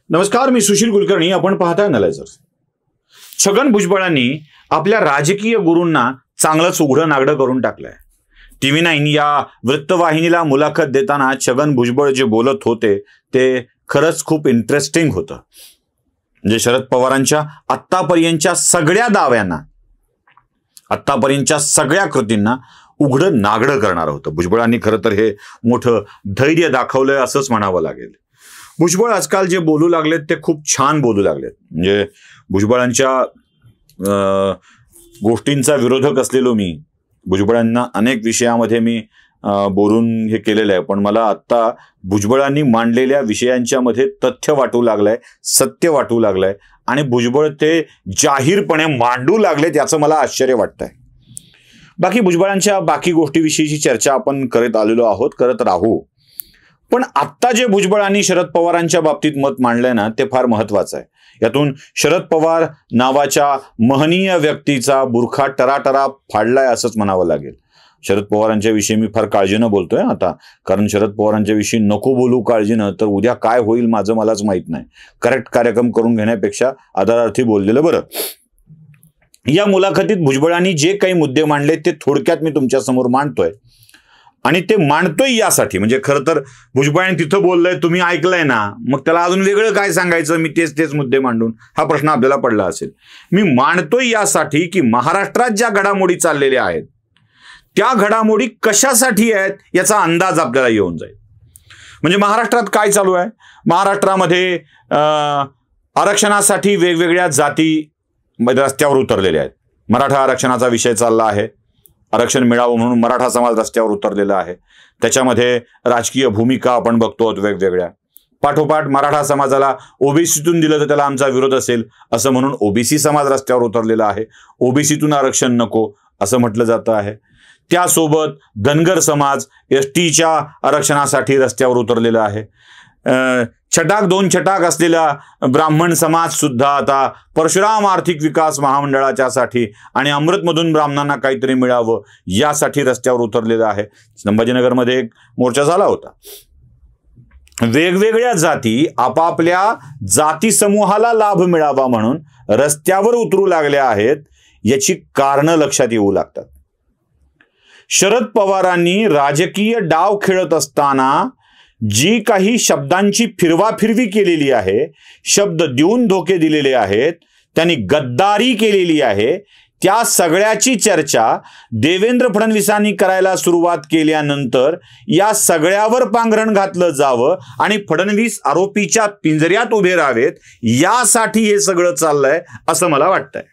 नमस्कार, मी सुशील कुलकर्णी. आपण पाहताय अॅनालायझर. छगन भुजबळांनी आपल्या राजकीय गुरूंना चांगलंच उघडं नागडं करून टाकलंय. TV9 या वृत्तवाहिनीला मुलाखत देताना छगन भुजबळ जे बोलत होते ते खरंच खूप इंटरेस्टिंग होतं. म्हणजे शरद पवारांच्या आत्तापर्यंतच्या सगळ्या दाव्यांना, आत्तापर्यंतच्या सगळ्या कृतींना उघडं नागडं करणार होतं. भुजबळांनी खरं तर हे मोठं धैर्य दाखवलंय असंच म्हणावं लागेल. भुजबळ आजकाल जे बोलू लागलेत ते खूप छान बोलू लागलेत. म्हणजे भुजबळांच्या गोष्टींचा विरोधक असलेलो मी, भुजबळांना अनेक विषयामध्ये मी बोलून हे केलेलं आहे, पण मला आत्ता भुजबळांनी मांडलेल्या विषयांच्या मध्ये तथ्य वाटू लागलंय, सत्य वाटू लागलंय आणि भुजबळ ते जाहीरपणे मांडू लागलेत याचं मला आश्चर्य वाटतंय. बाकी भुजबळांच्या बाकी गोष्टीविषयीची चर्चा आपण करत आलेलो आहोत, करत राहू. पण आत्ता जे भुजबळांनी शरद पवारांच्या बाबतीत मत मांडलंय ना, ते फार महत्वाचं आहे. यातून शरद पवार नावाच्या महनीय व्यक्तीचा बुरखा टराटरा फाडलाय असंच म्हणावं लागेल. शरद पवारांच्या विषयी मी फार काळजीनं बोलतोय आता, कारण शरद पवारांच्या विषयी नको बोलू काळजीनं, तर उद्या काय होईल माझं मलाच माहित नाही. करेक्ट कार्यक्रम करून घेण्यापेक्षा आदरार्थी बोललेलं बरं. या मुलाखतीत भुजबळांनी जे काही मुद्दे मांडले ते थोडक्यात मी तुमच्या समोर मांडतोय. आणि ते मांडतोय यासाठी, म्हणजे खरं तर भुजबळांनी तिथं बोललंय, तुम्ही ऐकलंय ना, मग त्याला अजून वेगळं काय सांगायचं, मी तेच मुद्दे मांडून, हा प्रश्न आपल्याला पडला असेल. मी मांडतोय यासाठी की महाराष्ट्रात ज्या घडामोडी चाललेल्या आहेत त्या घडामोडी कशासाठी आहेत याचा अंदाज आपल्याला येऊन जाईल. म्हणजे महाराष्ट्रात काय चालू आहे, महाराष्ट्रामध्ये आरक्षणासाठी वेगवेगळ्या जाती रस्त्यावर उतरलेल्या आहेत. मराठा आरक्षणाचा विषय चालला आहे, आरक्षण मिळावं म्हणून मराठा समाज रस्त्यावर उतरलेला आहे. त्याच्यामध्ये राजकीय भूमिका आपण बघतो वेगवेगळ्या. पाठोपाठ मराठा समाजाला ओबीसीतून दिलं तर त्याला आमचा विरोध असेल असं म्हणून ओबीसी समाज रस्त्यावर उतरलेला आहे. ओबीसीतून आरक्षण नको असं म्हटलं जातं आहे. त्यासोबत धनगर समाज STच्या आरक्षणासाठी रस्त्यावर उतरलेला आहे. दोन छटाक असलेला ब्राह्मण समाज सुद्धा आता परशुराम आर्थिक विकास महामंडळाच्यासाठी आणि अमृतमधून ब्राह्मणांना काहीतरी मिळावं यासाठी रस्त्यावर उतरलेला आहे. संभाजीनगरमध्ये एक मोर्चा झाला होता. वेगवेगळ्या जाती आपापल्या जाती समूहाला लाभ मिळावा म्हणून रस्त्यावर उतरू लागल्या आहेत. याची कारणं लक्षात येऊ लागतात. शरद पवारांनी राजकीय डाव खेळत असताना जी काही शब्दांची फिरवाफिरवी केलेली आहे, शब्द देऊन धोके दिलेले आहेत, त्यांनी गद्दारी केलेली आहे, त्या सगळ्याची चर्चा देवेंद्र फडणवीसांनी करायला सुरुवात केल्यानंतर या सगळ्यावर पांघरण घातलं जावं आणि फडणवीस आरोपीच्या पिंजऱ्यात उभे राहावेत यासाठी हे सगळं चाललंय असं मला वाटतंय.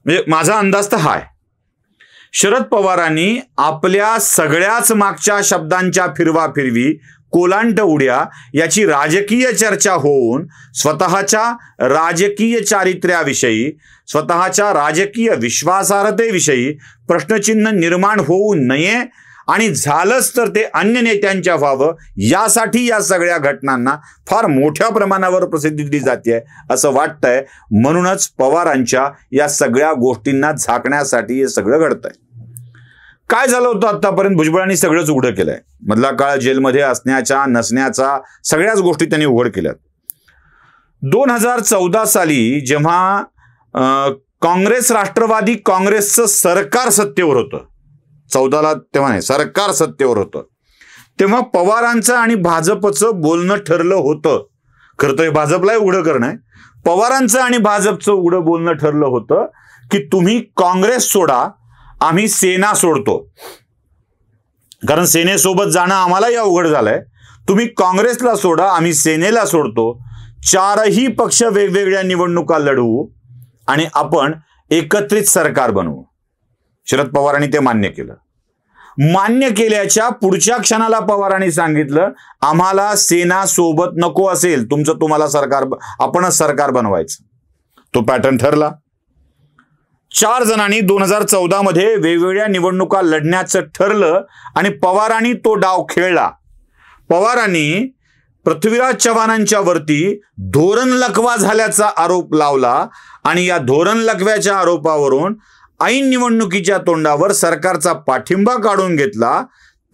म्हणजे माझा अंदाज तर हा आहे. शरद पवारांनी आपल्या सगळ्याच मागच्या शब्दांच्या फिरवाफिरवी, कोलांट उड्या याची राजकीय चर्चा होऊन स्वतःच्या राजकीय चारित्र्याविषयी, स्वतःच्या राजकीय विश्वासार्हतेविषयी प्रश्नचिन्ह निर्माण होऊ नये आणि झालंच तर ते अन्य नेत्यांच्या व्हावं यासाठी या सगळ्या घटनांना फार मोठ्या प्रमाणावर प्रसिद्धी दिली जाते असं वाटतंय. म्हणूनच पवारांच्या या सगळ्या गोष्टींना झाकण्यासाठी हे सगळं घडतंय. काय झालं होतं आतापर्यंत, भुजबळांनी सगळंच उघड केलंय. मधला काळ जेलमध्ये असण्याच्या नसण्याचा सगळ्याच गोष्टी त्यांनी उघड केल्यात. 2014 साली जेव्हा काँग्रेस राष्ट्रवादी काँग्रेसचं सरकार सत्तेवर होतं, 14ला तेव्हा नाही, सरकार सत्तेवर होतं, तेव्हा पवारांचं आणि भाजपचं बोलणं ठरलं होतं. खरं तर भाजपलाही उघडं करणं आहे. पवारांचं आणि भाजपचं उघडं बोलणं ठरलं होतं की तुम्ही काँग्रेस सोडा, आम्ही सेना सोडतो, कारण सेनेसोबत जाणं आम्हालाही अवघड झालंय. तुम्ही काँग्रेसला सोडा, आम्ही सेनेला सोडतो, चारही पक्ष वेगवेगळ्या निवडणुका लढवू आणि आपण एकत्रित सरकार बनवू. शरद पवारांनी ते मान्य केलं. मान्य केल्याच्या पुढच्या क्षणाला पवारांनी सांगितलं आम्हाला सेना सोबत नको असेल, तुमचं तुम्हाला सरकार, आपणच सरकार बनवायचं. तो पॅटर्न ठरला. 4 जणांनी 2014 मध्ये वेगवेगळ्या निवडणुका लढण्याचं ठरलं आणि पवारांनी तो डाव खेळला. पवारांनी पृथ्वीराज चव्हाणांच्या वरती धोरण लकवा झाल्याचा आरोप लावला आणि या धोरण लकव्याच्या आरोपावरून ऐन निवडणुकीच्या तोंडावर सरकारचा पाठिंबा काढून घेतला.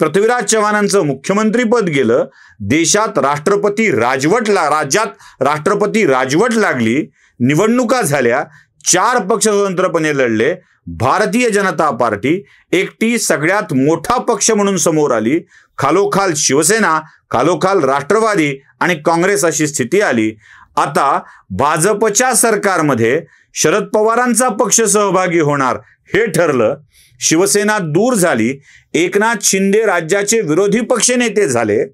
पृथ्वीराज चव्हाणांचं मुख्यमंत्रीपद गेलं, देशात राज्यात राष्ट्रपती राजवट लागली, निवडणुका झाल्या, 4 पक्ष स्वतंत्रपणे लढले, भारतीय जनता पार्टी एकटी सगळ्यात मोठा पक्ष म्हणून समोर आली, खालोखाल शिवसेना, खालोखाल राष्ट्रवादी आणि काँग्रेस अशी स्थिती आली. आता भाजपच्या सरकारमध्ये शरद पवारांचा पक्ष सहभागी होणार हे ठरलं, शिवसेना दूर झाली, एकनाथ शिंदे राज्याचे विरोधी पक्षनेते झाले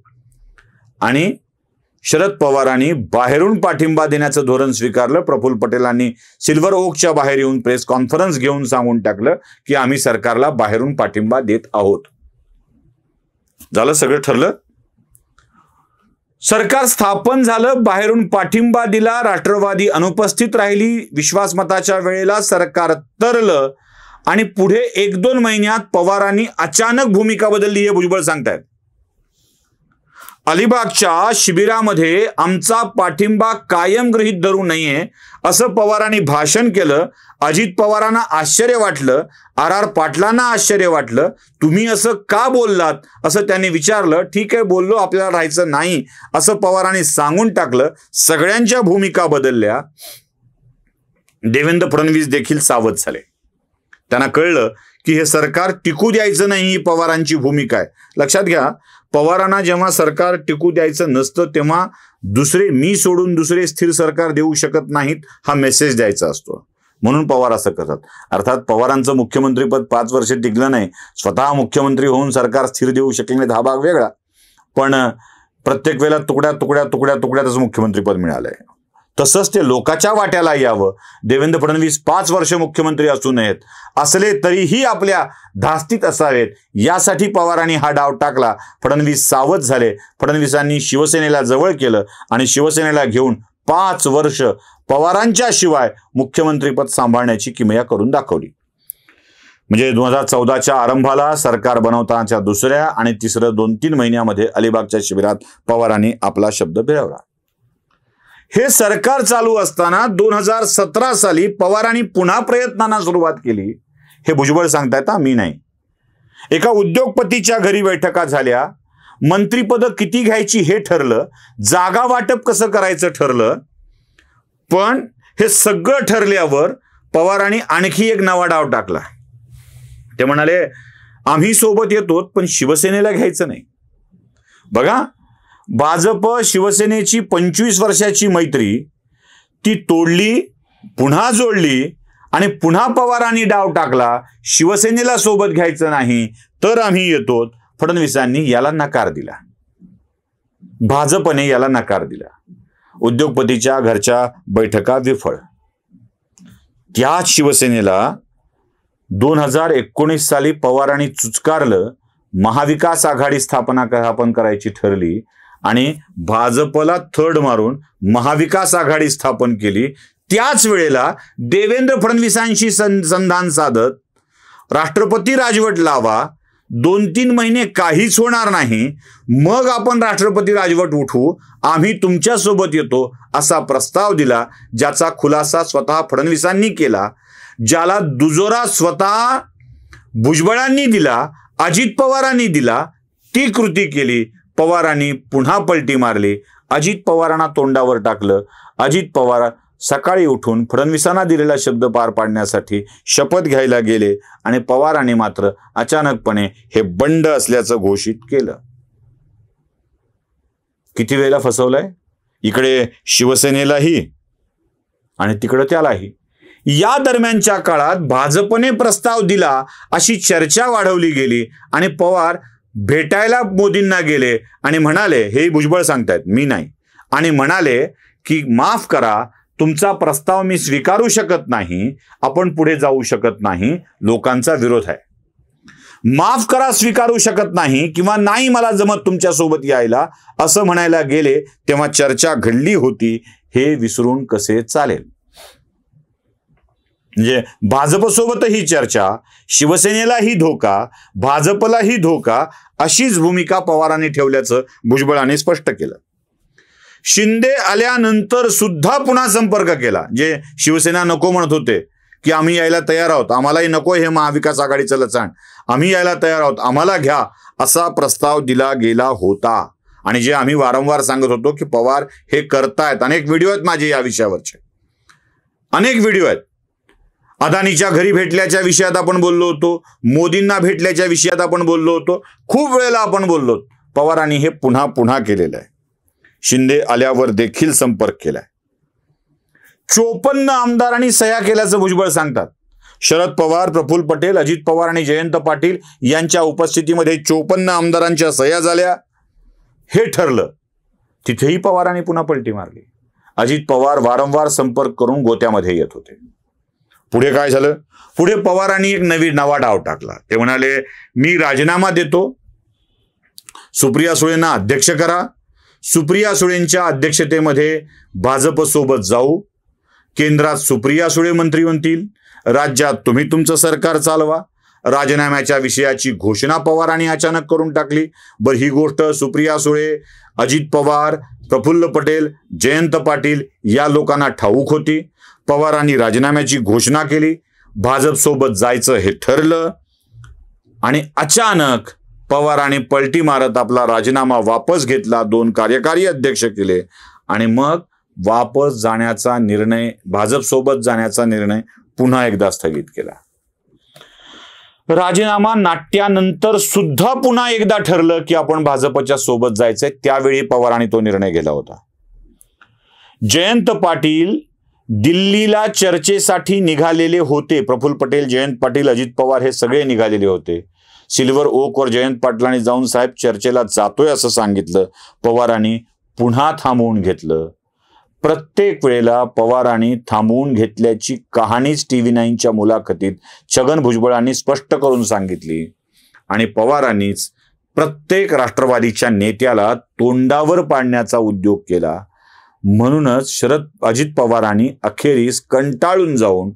आणि शरद पवारांनी बाहेरून पाठिंबा देण्याचं धोरण स्वीकारलं. प्रफुल्ल पटेलांनी सिल्वर ओकच्या बाहेर येऊन प्रेस कॉन्फरन्स घेऊन सांगून टाकलं की आम्ही सरकारला बाहेरून पाठिंबा देत आहोत. झालं, सगळं ठरलं. सरकार स्थापन झालं, बाहेरून पाठिंबा दिला, राष्ट्रवादी अनुपस्थित राहिली, विश्वासमताच्या वेळेला सरकार तरलं आणि पुढे 1-2 महिन्यात पवारांनी अचानक भूमिका बदलली हे भुजबळ सांगतायत. अलिबागच्या शिबिरामध्ये आमचा पाठिंबा कायम गृहीत धरू नये असं पवारांनी भाषण केलं. अजित पवारांना आश्चर्य वाटलं, RR पाटलांना आश्चर्य वाटलं. तुम्ही असं का बोललात असं त्यांनी विचारलं. ठीक आहे, बोललो, आपल्याला राहायचं नाही असं पवारांनी सांगून टाकलं. सगळ्यांच्या भूमिका बदलल्या. देवेंद्र फडणवीस देखील सावध झाले. त्यांना कळलं की हे सरकार टिकू द्यायचं नाही, ही पवारांची भूमिका आहे. लक्षात घ्या, पवारांना जेव्हा सरकार टिकू द्यायचं नसतं तेव्हा मी सोडून दुसरे स्थिर सरकार देऊ शकत नाहीत हा मेसेज द्यायचा असतो, म्हणून पवार असं करतात. अर्थात पवारांचं मुख्यमंत्रीपद 5 वर्ष टिकलं नाही, स्वतः मुख्यमंत्री होऊन सरकार स्थिर देऊ शकले नाहीत हा भाग वेगळा, पण प्रत्येक वेळेला तुकड्या तसं मुख्यमंत्रीपद मिळालंय. तसंच ते लोकांच्या वाट्याला यावं. देवेंद्र फडणवीस 5 वर्ष मुख्यमंत्री असू नयेत, असले तरीही आपल्या धास्तीत असावेत, यासाठी पवारांनी हा डाव टाकला. फडणवीस सावध झाले. फडणवीसांनी शिवसेनेला जवळ केलं आणि शिवसेनेला घेऊन 5 वर्ष पवारांच्या शिवाय मुख्यमंत्रीपद सांभाळण्याची किमया करून दाखवली. म्हणजे 2014च्या आरंभाला सरकार बनवतानाच्या 2ऱ्या आणि 3रं 2-3 महिन्यामध्ये अलिबागच्या शिबिरात पवारांनी आपला शब्द फिरवला. हे सरकार चालू असताना 2017 साली पवारांनी पुन्हा प्रयत्नांना सुरुवात केली. हे भुजबळ सांगतायत, मी नाही. एका उद्योगपतीच्या घरी बैठका झाल्या, मंत्रीपद किती घ्यायची हे ठरलं, जागा वाटप कसं करायचं ठरलं. पण हे सगळं ठरल्यावर पवारांनी आणखी एक नवा डाव टाकला. ते म्हणाले, आम्ही सोबत येतो पण शिवसेनेला घ्यायचं नाही. बघा, भाजप शिवसेनेची 25 वर्षाची मैत्री ती तोडली, पुन्हा जोडली आणि पुन्हा पवारांनी डाव टाकला, शिवसेनेला सोबत घ्यायचं नाही तर आम्ही येतो. फडणवीसांनी याला नकार दिला, भाजपने याला नकार दिला. उद्योगपतीच्या घरच्या बैठका विफळ. त्याच शिवसेनेला 2019 साली पवारांनी चुचकारलं, महाविकास आघाडी स्थापन करायची ठरली आणि भाजपला थर्ड मारून महाविकास आघाडी स्थापन केली. त्याच वेळेला देवेंद्र फडणवीसांशी संधान साधत राष्ट्रपती राजवट लावा, 2-3 महिने काहीच होणार नाही, मग आपण राष्ट्रपती राजवट उठवू, आम्ही तुमच्या सोबत येतो असा प्रस्ताव दिला, ज्याचा खुलासा स्वतः फडणवीसांनी केला, ज्याला दुजोरा स्वतः भुजबळांनी दिला, अजित पवारांनी दिला. ती कृती केली. पवारांनी पुन्हा पलटी मारली, अजित पवारांना तोंडावर टाकलं. अजित पवार सकाळी उठून फडणवीसांना दिलेला शब्द पार पाडण्यासाठी शपथ घ्यायला गेले आणि पवारांनी मात्र अचानकपणे हे बंड असल्याचं घोषित केलं. किती वेळेला फसवलंय, इकडे शिवसेनेलाही आणि तिकडे त्यालाही. या दरम्यानच्या काळात भाजपने प्रस्ताव दिला अशी चर्चा वाढवली गेली आणि पवार भेटायला मोदींना गेले आणि म्हणाले, हे भुजबळ सांगतायत, मी नाही, आणि म्हणाले की माफ करा, तुमचा प्रस्ताव मी स्वीकारू शकत नाही, आपण पुढे जाऊ शकत नाही, लोकांचा विरोध आहे. माफ करा, स्वीकारू शकत नाही किंवा नाही मला जमत तुमच्या सोबत यायला असं म्हणायला गेले तेव्हा चर्चा घडली होती, हे विसरून कसे चालेल. म्हणजे भाजपसोबतही चर्चा, शिवसेनेलाही धोका, भाजपलाही धोका, अशीच भूमिका पवारांनी ठेवल्याचं भुजबळांनी स्पष्ट केलं. शिंदे आल्यानंतर सुद्धा पुन्हा संपर्क केला. जे शिवसेना नको म्हणत होते की आम्ही यायला तयार आहोत, आम्हालाही नको हे महाविकास आघाडीचं लचाण, आम्ही यायला तयार आहोत, आम्हाला घ्या, असा प्रस्ताव दिला गेला होता. आणि जे आम्ही वारंवार सांगत होतो की पवार हे करतायत. अनेक व्हिडिओ आहेत माझे या विषयावरचे, अनेक व्हिडिओ आहेत. अदानीच्या घरी भेटल्याच्या विषयात आपण बोललो होतो, मोदींना भेटल्याच्या विषयात आपण बोललो होतो, खूप वेळेला आपण बोललो. पवारांनी हे पुन्हा पुन्हा केलेलं आहे. शिंदे आल्यावर देखील संपर्क केलाय. 54 आमदारांनी सह्या केल्याचं भुजबळ सांगतात. शरद पवार, प्रफुल्ल पटेल, अजित पवार आणि जयंत पाटील यांच्या उपस्थितीमध्ये 54 आमदारांच्या सह्या झाल्या हे ठरलं. तिथेही पवारांनी पुन्हा पलटी मारली. अजित पवार वारंवार संपर्क करून गोत्यामध्ये येत होते. पुढे काय झालं? पुढे पवारांनी एक नवा डाव टाकला. ते म्हणाले, मी राजीनामा देतो, सुप्रिया सुळेंना अध्यक्ष करा, सुप्रिया सुळेंच्या अध्यक्षतेमध्ये भाजप सोबत जाऊ, केंद्रात सुप्रिया सुळे मंत्री बनतील, राज्यात तुम्ही तुमचं सरकार चालवा. राजीनाम्याच्या विषयाची घोषणा पवारांनी अचानक करून टाकली. बरं, ही गोष्ट सुप्रिया सुळे, अजित पवार, प्रफुल्ल पटेल, जयंत पाटील या लोकांना ठाऊक होती. पवारांनी राजीनाम्याची घोषणा केली, भाजप सोबत जायचं हे ठरलं आणि अचानक पवारांनी पलटी मारत आपला राजीनामा वापस घेतला, 2 कार्यकारी अध्यक्ष केले आणि मग वापस जाण्याचा निर्णय, भाजप सोबत जाण्याचा निर्णय पुन्हा एकदा स्थगित केला. राजीनामा नाट्यानंतर सुद्धा पुन्हा एकदा ठरलं की आपण भाजपच्या सोबत जायचंय. त्यावेळी पवारांनी तो निर्णय घेतला होता. जयंत पाटील दिल्लीला चर्चेसाठी निघालेले होते. प्रफुल्ल पटेल, जयंत पाटील, अजित पवार हे सगळे निघालेले होते. सिल्वर ओकवर जयंत पाटलांनी जाऊन साहेब चर्चेला जातोय असं सांगितलं. पवारांनी पुन्हा थांबवून घेतलं. प्रत्येक वेळेला पवारांनी थांबवून घेतल्याची कहाणीच TV 9च्या मुलाखतीत छगन भुजबळांनी स्पष्ट करून सांगितली आणि पवारांनीच प्रत्येक राष्ट्रवादीच्या नेत्याला तोंडावर पाडण्याचा उद्योग केला. म्हणूनच अजित पवारांनी अखेरीस कंटाळून जाऊन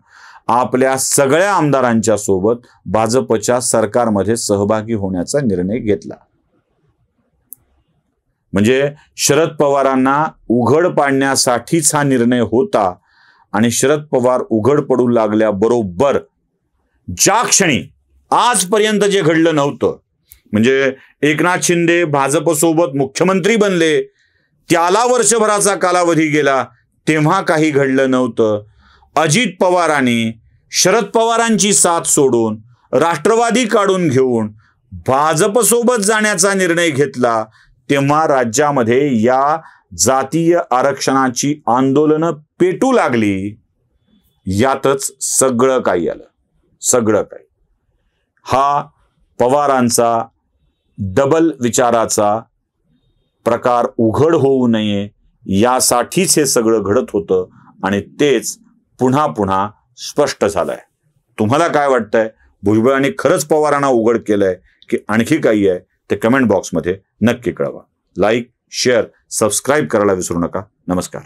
आपल्या सगळ्या आमदारांच्या सोबत भाजपच्या सरकारमध्ये सहभागी होण्याचा निर्णय घेतला. म्हणजे शरद पवारांना उघड पाडण्यासाठीच हा निर्णय होता. आणि शरद पवार उघड पडू लागल्याबरोबर ज्या क्षणी आजपर्यंत जे घडलं नव्हतं, म्हणजे एकनाथ शिंदे भाजपसोबत मुख्यमंत्री बनले, त्याला वर्षभराचा कालावधी गेला, तेव्हा काही घडलं नव्हतं. अजित पवारांनी शरद पवारांची साथ सोडून राष्ट्रवादी काढून घेऊन भाजपसोबत जाण्याचा निर्णय घेतला, तेव्हा राज्यामध्ये या जातीय आरक्षणाची आंदोलनं पेटू लागली. यातच सगळं काही आलं, सगळं काही. हा पवारांचा डबल विचाराचा प्रकार उघड होऊ नये यासाठीच हे सगळं घडत होतं आणि तेच पुन्हा पुन्हा स्पष्ट झालंय. तुम्हाला काय वाटतंय? भुजबळांनी खरंच पवारांना उघड केलंय की आणखी काही आहे? ते कमेंट बॉक्समध्ये नक्की कळवा. लाईक, शेअर, सबस्क्राईब करायला विसरू नका. नमस्कार.